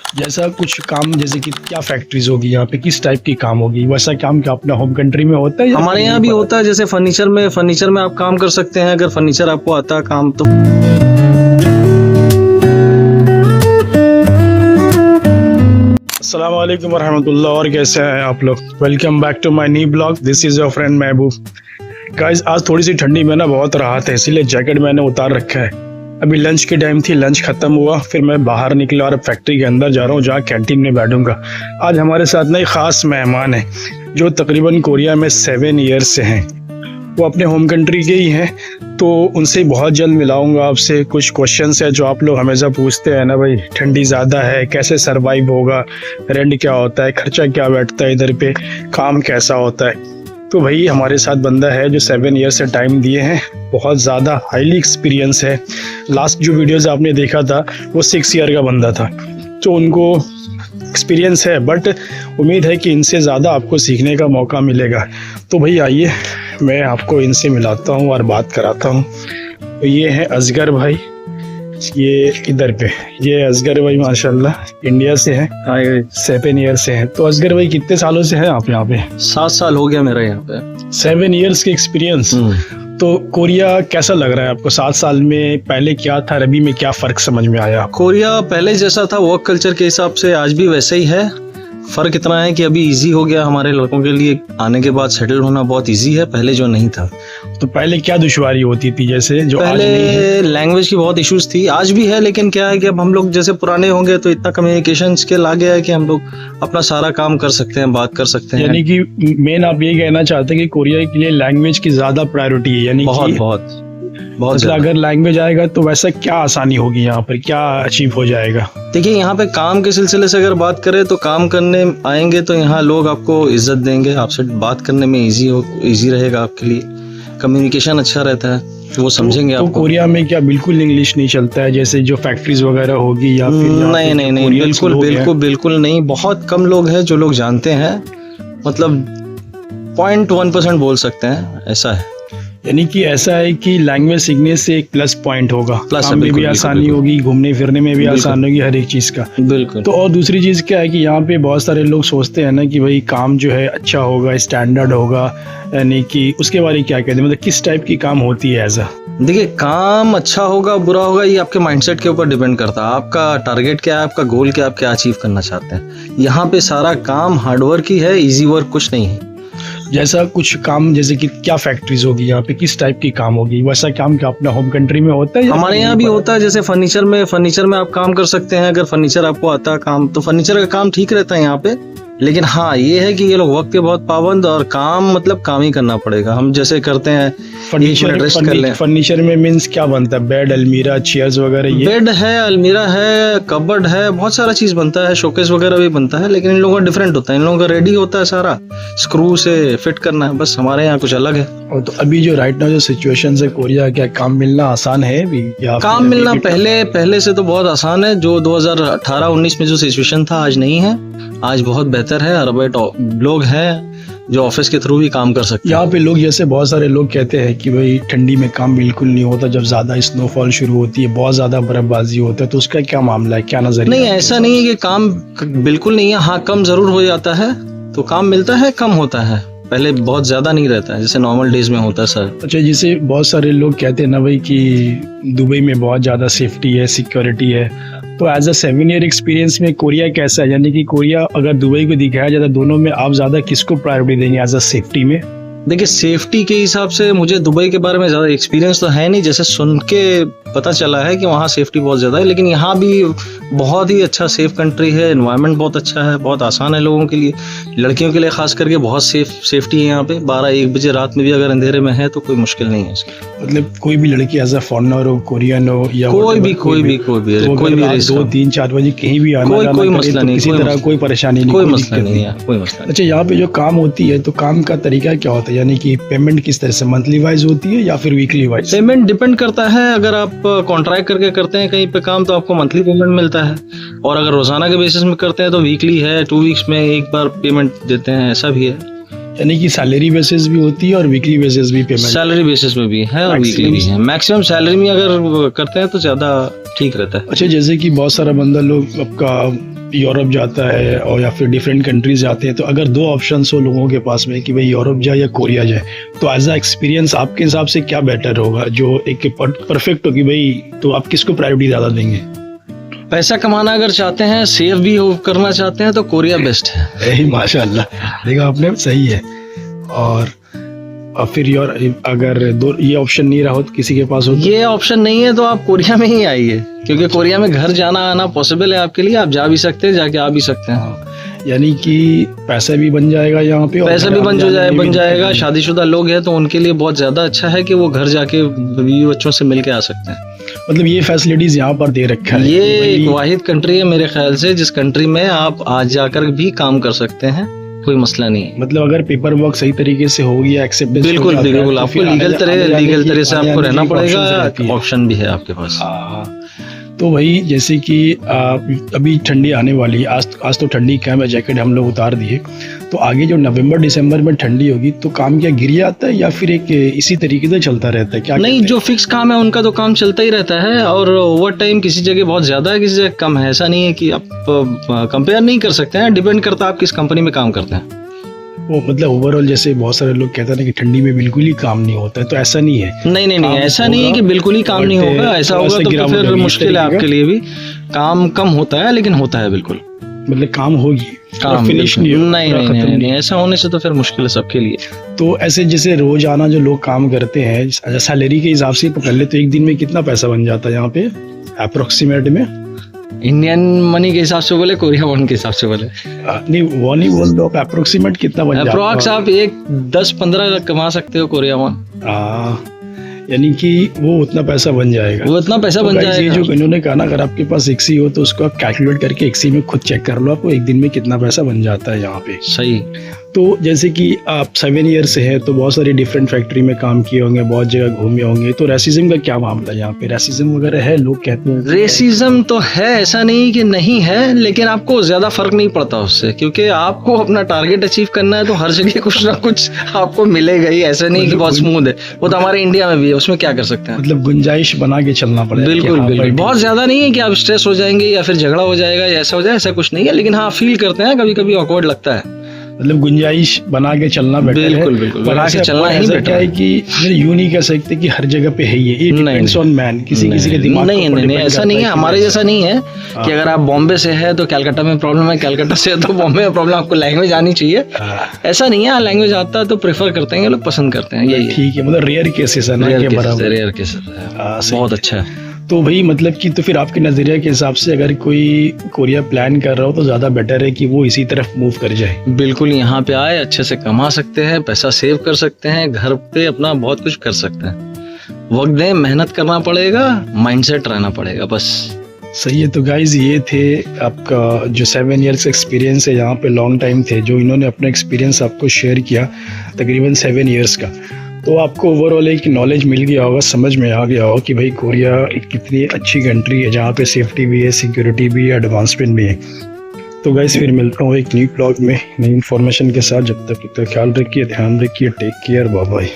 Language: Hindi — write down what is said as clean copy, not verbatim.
जैसा कुछ काम, जैसे कि क्या फैक्ट्रीज होगी यहाँ पे, किस टाइप की काम होगी, वैसा काम क्या अपना होम कंट्री में होता है? हमारे यहाँ भी होता है। जैसे फर्नीचर में आप काम कर सकते हैं, अगर फर्नीचर आपको आता है काम तो। अस्सलाम वालेकुम वरहमतुल्लाह। और कैसे हैं आप लोग? Welcome back to my new blog. This is your friend Mehboob. Guys, आज थोड़ी सी ठंडी में ना बहुत राहत है, इसीलिए जैकेट मैंने उतार रखा है। अभी लंच की टाइम थी, लंच खत्म हुआ, फिर मैं बाहर निकला और फैक्ट्री के अंदर जा रहा हूँ जहाँ कैंटीन में बैठूंगा। आज हमारे साथ ना एक ख़ास मेहमान है जो तकरीबन कोरिया में 7 ईयर्स से हैं। वो अपने होम कंट्री के ही हैं, तो उनसे बहुत जल्द मिलाऊंगा आपसे। कुछ क्वेश्चंस है जो आप लोग हमेशा पूछते हैं ना, भाई ठंडी ज़्यादा है, कैसे सरवाइव होगा, रेंट क्या होता है, खर्चा क्या बैठता है इधर पे, काम कैसा होता है। तो भाई हमारे साथ बंदा है जो 7 ईयर से टाइम दिए हैं, बहुत ज़्यादा हाईली एक्सपीरियंस है। लास्ट जो वीडियोस आपने देखा था वो 6 ईयर का बंदा था, तो उनको एक्सपीरियंस है, बट उम्मीद है कि इनसे ज़्यादा आपको सीखने का मौका मिलेगा। तो भाई आइए मैं आपको इनसे मिलाता हूँ और बात कराता हूँ। तो ये है असगर भाई, ये इधर पे, ये असगर भाई माशाल्लाह इंडिया से हैं, 7 ईयर से हैं। तो असगर भाई कितने सालों से हैं आप यहाँ पे? 7 साल हो गया मेरा यहाँ पे। 7 ईयर्स के एक्सपीरियंस। तो कोरिया कैसा लग रहा है आपको? 7 साल में पहले क्या था, अभी में क्या फ़र्क समझ में आया? कोरिया पहले जैसा था वर्क कल्चर के हिसाब से आज भी वैसे ही है। फ़र्क इतना है कि अभी इजी हो गया हमारे लड़कों के लिए, आने के बाद सेटल होना बहुत इजी है, पहले जो नहीं था। तो पहले क्या दुश्वारी होती थी, जैसे जो पहले आज नहीं है? लैंग्वेज की बहुत इश्यूज थी, आज भी है, लेकिन क्या है कि अब हम लोग जैसे पुराने होंगे तो इतना कम्युनिकेशन स्किल आ गया है कि हम लोग अपना सारा काम कर सकते हैं, बात कर सकते हैं। यानी कि मेन आप ये कहना चाहते हैं कि कोरिया के लिए लैंग्वेज की ज़्यादा प्रायोरिटी है, यानी बहुत कि बहुत मतलब अगर लैंग्वेज आएगा तो वैसा क्या आसानी होगी यहाँ पर, क्या अचीव हो जाएगा? देखिए, यहाँ पे काम के सिलसिले से अगर बात करें तो काम करने आएंगे तो यहाँ लोग आपको इज्जत देंगे, आपसे बात करने में इजी रहेगा आपके लिए, कम्युनिकेशन अच्छा रहता है, तो वो समझेंगे तो आपको। कोरिया में क्या बिल्कुल इंग्लिश नहीं चलता है, जैसे जो फैक्ट्रीज वगैरह होगी या फिर नहीं, बिल्कुल नहीं। बहुत कम लोग हैं जो लोग जानते हैं, मतलब 0.1% बोल सकते हैं, ऐसा है। यानी कि ऐसा है कि लैंग्वेज सीखने से एक प्लस पॉइंट होगा, काम में भी आसानी होगी, घूमने फिरने में भी आसान होगी, हर एक चीज़ का। बिल्कुल। तो और दूसरी चीज़ क्या है कि यहाँ पे बहुत सारे लोग सोचते हैं ना कि भाई काम जो है अच्छा होगा, स्टैंडर्ड होगा, यानी कि उसके बारे में क्या कहते हैं, मतलब किस टाइप की काम होती है ऐसा? देखिए, काम अच्छा होगा बुरा होगा ये आपके माइंडसेट के ऊपर डिपेंड करता है। आपका टारगेट क्या है, आपका गोल क्या है, आप क्या अचीव करना चाहते हैं। यहाँ पे सारा काम हार्डवर्क ही है, इजी वर्क कुछ नहीं है। जैसा कुछ काम, जैसे कि क्या फैक्ट्रीज होगी यहाँ पे, किस टाइप की काम होगी, वैसा काम क्या अपना होम कंट्री में होता है? हमारे यहाँ भी होता है। जैसे फर्नीचर में आप काम कर सकते हैं, अगर फर्नीचर आपको आता है काम तो फर्नीचर का काम ठीक रहता है यहाँ पे। लेकिन हाँ, ये है कि ये लोग वक्त के बहुत पाबंद, और काम मतलब काम ही करना पड़ेगा। हम जैसे करते हैं फर्नीचर में मीन्स क्या बनता है? बेड, अलमीरा, चेयर्स वगैरह? ये बेड है, अलमीरा है, कबर्ड है, बहुत सारा चीज बनता है, शोकेस वगैरह भी बनता है, लेकिन इन लोगों का डिफरेंट होता है। इन लोगों का रेडी होता है सारा, स्क्रू से फिट करना है बस। हमारे यहाँ कुछ अलग है। और तो अभी जो राइट नाउ जो सिचुएशन है कोरिया, क्या काम मिलना आसान है अभी? काम मिलना पहले से तो बहुत आसान है। जो 2018-19 में जो सिचुएशन था आज नहीं है, आज बहुत बेहतर है। अरबेट लोग हैं जो ऑफिस के थ्रू भी काम कर सकते हैं। यहाँ पे लोग, जैसे बहुत सारे लोग कहते हैं कि भाई ठंडी में काम बिल्कुल नहीं होता, जब ज़्यादा स्नोफॉल शुरू होती है, बहुत ज़्यादा बर्फबाजी होता है, तो उसका क्या मामला है, क्या नजरिया? नहीं, ऐसा नहीं है कि काम बिल्कुल नहीं है। हाँ, कम जरूर हो जाता है, तो काम मिलता है, कम होता है, पहले बहुत ज़्यादा नहीं रहता है जैसे नॉर्मल डेज में होता है सर। अच्छा, जैसे बहुत सारे लोग कहते हैं ना भाई कि दुबई में बहुत ज़्यादा सेफ्टी है, सिक्योरिटी है, तो एज अ 7 ईयर एक्सपीरियंस में कोरिया कैसा है? यानी कि कोरिया अगर दुबई को दिखाया जाता, दोनों में आप ज़्यादा किसको प्रायोरिटी देंगे एज अ सेफ्टी में? देखिए, सेफ्टी के हिसाब से मुझे दुबई के बारे में ज़्यादा एक्सपीरियंस तो है नहीं, जैसे सुन के पता चला है कि वहाँ सेफ्टी बहुत ज़्यादा है, लेकिन यहाँ भी बहुत ही अच्छा सेफ कंट्री है। एनवायरनमेंट बहुत अच्छा है, बहुत आसान है लोगों के लिए, लड़कियों के लिए खास करके बहुत सेफ्टी है यहाँ पे। 12-1 बजे रात में भी अगर अंधेरे में है तो कोई मुश्किल नहीं है इसकी। मतलब कोई भी लड़की एज अ फॉरेनर हो, कोरियन हो या कोई भी 2-3-4 बजे कहीं भी आना, कोई मसला नहीं, किसी तरह कोई परेशानी नहीं, कोई मसला नहीं है, कोई मसला नहीं। अच्छा, यहाँ पे जो काम होती है तो काम का तरीका क्या होता है? यानी कि पेमेंट किस तरह से, मंथली वाइज होती है या फिर वीकली वाइज? पेमेंट डिपेंड करता है। अगर आप कॉन्ट्रैक्ट करके करते हैं कहीं पे काम तो आपको मंथली पेमेंट मिलता है, और अगर रोजाना के बेसिस में करते हैं तो वीकली है, 2 वीक्स में एक बार पेमेंट देते हैं, ऐसा भी है। यानी कि सैलरी बेसिस भी होती है और वीकली बेसिस भी पेमेंट? सैलरी बेसिस में भी है और वीकली भी है। मैक्सिमम सैलरी में अगर करते हैं तो ज्यादा ठीक रहता है। अच्छा, जैसे कि बहुत सारा बंदा लोग आपका यूरोप जाता है और या फिर डिफरेंट कंट्रीज जाते हैं, तो अगर दो ऑप्शंस हो लोगों के पास में कि भाई यूरोप जाए या कोरिया जाए, तो एज अ एक्सपीरियंस आपके हिसाब से क्या बेटर होगा, जो एक परफेक्ट हो कि भाई, तो आप किसको प्रायोरिटी ज़्यादा देंगे? पैसा कमाना अगर चाहते हैं, सेफ भी हो करना चाहते हैं, तो कोरिया बेस्ट है। यही माशाल्लाह, देखा आपने, सही है। और फिर यार अगर दो ये ऑप्शन नहीं रहा हो तो किसी के पास हो तो? ये ऑप्शन नहीं है तो आप कोरिया में ही आइए, क्योंकि कोरिया में घर जाना आना पॉसिबल है आपके लिए, आप जा भी सकते हैं, जाके आ भी सकते हैं। यानी कि पैसा भी बन जाएगा यहाँ पे, पैसा भी बन जाएगा। शादीशुदा लोग हैं तो उनके लिए बहुत ज्यादा अच्छा है कि वो घर जाके बीवी बच्चों से मिल के आ सकते हैं। मतलब ये फैसिलिटीज यहाँ पर दे रखा है। ये एक वाहिद कंट्री है मेरे ख्याल से जिस कंट्री में आप आज जाकर भी काम कर सकते हैं, कोई मसला नहीं है। मतलब अगर पेपर वर्क सही तरीके से हो गया, एक्सेप्टेंस बिल्कुल आपको लीगल तरह से आपको रहना पड़ेगा, ऑप्शन भी है आपके पास। तो वही जैसे कि अभी ठंडी आने वाली है, आज तो ठंडी कम है, जैकेट हम लोग उतार दिए, तो आगे जो नवंबर दिसंबर में ठंडी होगी तो काम क्या गिर जाता है या फिर एक इसी तरीके से चलता रहता है? क्या नहीं, जो फिक्स काम है उनका तो काम चलता ही रहता है, और ओवर टाइम किसी जगह बहुत ज्यादा है, किसी जगह कम है। ऐसा नहीं है कि आप कंपेयर नहीं कर सकते हैं, डिपेंड करता है आप किस कंपनी में काम करते हैं। वो मतलब ओवरऑल जैसे बहुत सारे लोग कहते हैं कि ठंडी में बिल्कुल ही काम नहीं होता है, तो ऐसा नहीं है। नहीं, ऐसा नहीं है कि बिल्कुल ही काम नहीं होगा। ऐसा होगा तो फिर मुश्किल है आपके लिए भी। काम कम होता है लेकिन होता है बिल्कुल, मतलब काम होगी, काम फिनिश नहीं, ऐसा होने से तो फिर मुश्किल है सबके लिए। तो ऐसे जैसे रोजाना जो लोग काम करते हैं, सैलरी के हिसाब से पकड़ ले तो एक दिन में कितना पैसा बन जाता है यहाँ पे अप्रोक्सीमेट में? इंडियन मनी के हिसाब से बोले, कोरिया वन के हिसाब से बोले? नहीं, वो नहीं बोल दो, अप्रोक्सीमेट कितना बन जाता है? अप्रोक्स आप 10-15 कमा सकते हो कोरिया वन। यानी कि वो उतना पैसा बन जाएगा। वो उतना पैसा बन जाएगा। ये जो इन्होंने कहा ना, अगर आपके पास एक्सी हो तो उसको आप कैलकुलेट करके एक्सी में खुद चेक कर लो, आपको एक दिन में कितना पैसा बन जाता है यहाँ पे। सही। तो जैसे कि आप 7 ईयर से हैं तो बहुत सारी डिफरेंट फैक्ट्री में काम किए होंगे, बहुत जगह घूमे होंगे, तो रेसिज्म का क्या मामला है यहाँ पे? रेसिज्म वगैरह है? लोग कहते हैं रेसिज्म तो है, ऐसा नहीं कि नहीं है, लेकिन आपको ज्यादा फर्क नहीं पड़ता उससे, क्योंकि आपको अपना टारगेट अचीव करना है, तो हर जगह कुछ ना कुछ आपको मिलेगा ही। ऐसा नहीं कि बहुत स्मूथ है, वो तो हमारे इंडिया में भी है, उसमें क्या कर सकते हैं। मतलब गुंजाइश बना के चलना पड़ेगा। बिल्कुल, बहुत ज्यादा नहीं है कि आप स्ट्रेस हो जाएंगे या फिर झगड़ा हो जाएगा या ऐसा हो जाए, ऐसा कुछ नहीं है, लेकिन हाँ फील करते हैं कभी कभी ऑकवर्ड लगता है। मतलब गुंजाइश बना के चलना बेटर है। बिल्कुल बना के चलना ही बेटर है कि यूं नहीं कह सकते कि हर जगह पे है ये डिपेंड्स ऑन मैन, किसी के दिमाग। नहीं, ऐसा नहीं है, हमारे जैसा नहीं है कि अगर आप बॉम्बे से है तो कलकत्ता में प्रॉब्लम है, कलकत्ता से है तो बॉम्बे में प्रॉब्लम। आपको लैंग्वेज आनी चाहिए, ऐसा नहीं है। लैंग्वेज आता है तो प्रेफर करते हैं, लोग पसंद करते हैं, यही ठीक है। मतलब रेयर केसेस है ना, रेयर केसेस बहुत अच्छा है। तो भाई मतलब कि तो फिर आपके नज़रिए के हिसाब से अगर कोई कोरिया प्लान कर रहा हो तो ज़्यादा बेटर है कि वो इसी तरफ मूव कर जाए? बिल्कुल, यहाँ पे आए, अच्छे से कमा सकते हैं, पैसा सेव कर सकते हैं, घर पे अपना बहुत कुछ कर सकते हैं। वक्त दें, मेहनत करना पड़ेगा, माइंडसेट रहना पड़ेगा, बस। सही है। तो गाइज ये थे आपका जो 7 ईयर्स एक्सपीरियंस है यहाँ पे, लॉन्ग टाइम थे जो इन्होंने अपना एक्सपीरियंस आपको शेयर किया, तकरीबन 7 ईयर्स का। तो आपको ओवरऑल एक नॉलेज मिल गया होगा, समझ में आ गया होगा कि भाई कोरिया एक कितनी अच्छी कंट्री है जहाँ पे सेफ्टी भी है, सिक्योरिटी भी है, एडवांसमेंट भी है। तो गाइस फिर मिलता हूँ एक न्यू ब्लॉग में नई इन्फॉर्मेशन के साथ। जब तक ख्याल रखिए, ध्यान रखिए, टेक केयर, बाय बाय।